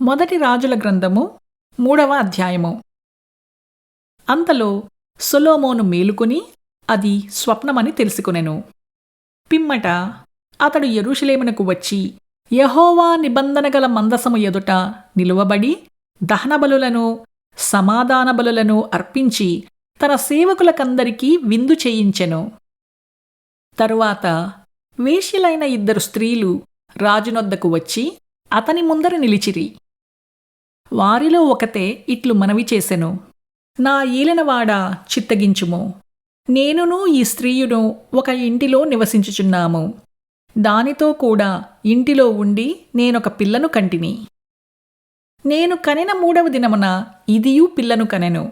మొదటి రాజుల గ్రంథము 3వ అధ్యాయము. అంతలో సొలొమోను మేలుకొని అది స్వప్నమని తెలుసుకొనెను. పిమ్మట అతడు యెరూషలేమునకు వచ్చి యెహోవా నిబంధన గల మందసము ఎదుట నిలువబడి దహనబలులను సమాధాన బలులను అర్పించి తన సేవకులకందరికీ విందు చేయించెను. తరువాత వేశ్యలైన 2 స్త్రీలు రాజునొద్దకు వచ్చి అతని ముందర నిలిచిరి. వారిలో ఒకతే ఇట్లు మనవి చేసెను, నా ఏలినవాడా చిత్తగించుము. నేనును ఈ స్త్రీయును ఒక ఇంటిలో నివసించుచున్నాము. దానితో కూడా ఇంటిలో ఉండి నేనొక పిల్లను కంటిని. నేను కనిన 3వ దినమున ఇదియు పిల్లను కనెను.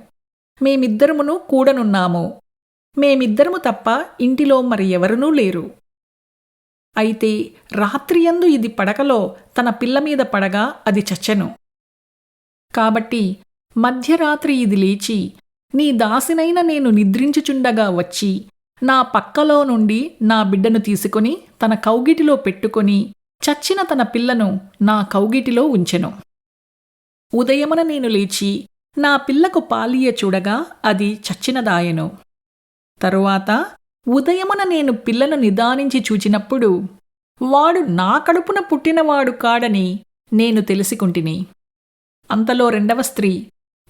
మేమిద్దరమును కూడనున్నాము. మేమిద్దరము తప్ప ఇంటిలో మరి ఎవరునూ లేరు. అయితే రాత్రియందు ఇది పడకలో తన పిల్ల మీద పడగా అది చచ్చెను. కాబట్టి మధ్యరాత్రి ఇది లేచి నీ దాసినైన నేను నిద్రించుచుండగా వచ్చి నా పక్కలో నుండి నా బిడ్డను తీసుకొని తన కౌగిటిలో పెట్టుకొని చచ్చిన తన పిల్లను నా కౌగిటిలో ఉంచెను. ఉదయమున నేను లేచి నా పిల్లకు పాలియ చూడగా అది చచ్చినదాయెను. తరువాత ఉదయమున నేను పిల్లను నిదానించి చూచినప్పుడు వాడు నా కడుపున పుట్టినవాడు కాడని నేను తెలిసికొంటిని. అంతలో 2వ స్త్రీ,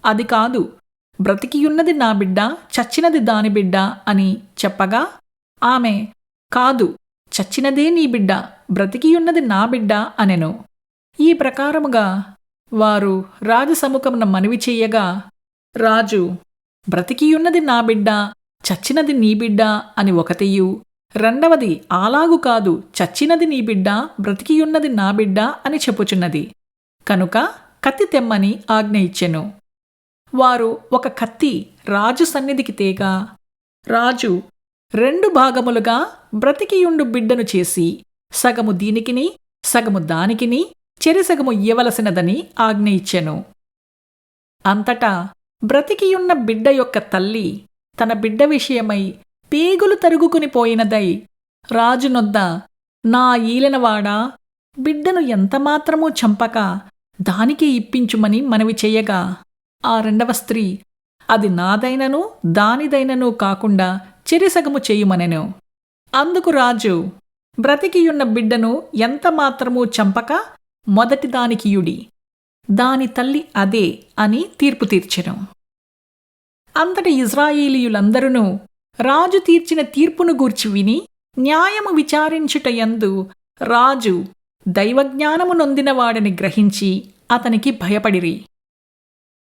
అది కాదు, బ్రతికియున్నది నా బిడ్డ, చచ్చినది దాని బిడ్డ అని చెప్పగా ఆమె, కాదు, చచ్చినదే నీ బిడ్డ, బ్రతికియున్నది నా బిడ్డ అనెను. ఈ ప్రకారముగా వారు రాజసముఖమున మనవి చెయ్యగా రాజు, బ్రతికియున్నది నా బిడ్డ, చచ్చినది నీ బిడ్డ అని ఒకటియు, రెండవది అలాగు కాదు, చచ్చినది నీ బిడ్డ, బ్రతికియున్నది నా బిడ్డ అని చెప్పుచున్నది. కనుక కత్తి తెమ్మని ఆజ్ఞ ఇచ్చెను. వారు ఒక కత్తి రాజు సన్నిధికి తేగా రాజు 2 భాగములుగా బ్రతికియుండు బిడ్డను చేసి సగము దీనికిని సగము దానికిని చెరిసగము ఇయ్యవలసినదని ఆజ్ఞ ఇచ్చెను. అంతటా బ్రతికియున్న బిడ్డ యొక్క తల్లి తన బిడ్డ విషయమై పేగులు తరుగుకుని పోయినదై రాజునొద్ద, నా ఈలెనవాడా, బిడ్డను ఎంతమాత్రమూ చంపక దానికే ఇప్పించుమని మనవి చెయ్యగా ఆ 2వ స్త్రీ, అది నాదైనను దానిదైనను కాకుండా చెరిసగము చేయుమనెను. అందుకు రాజు, బ్రతికియున్న బిడ్డను ఎంతమాత్రమూ చంపక మొదటి దానికియుడి, దాని తల్లి అదే అని తీర్పు తీర్చెను. అంతటి ఇశ్రాయేలీయులందరూ రాజు తీర్చిన తీర్పును గూర్చి విని న్యాయము విచారించుటయందు రాజు దైవజ్ఞానము నొందినవాడని గ్రహించి అతనికి భయపడిరి.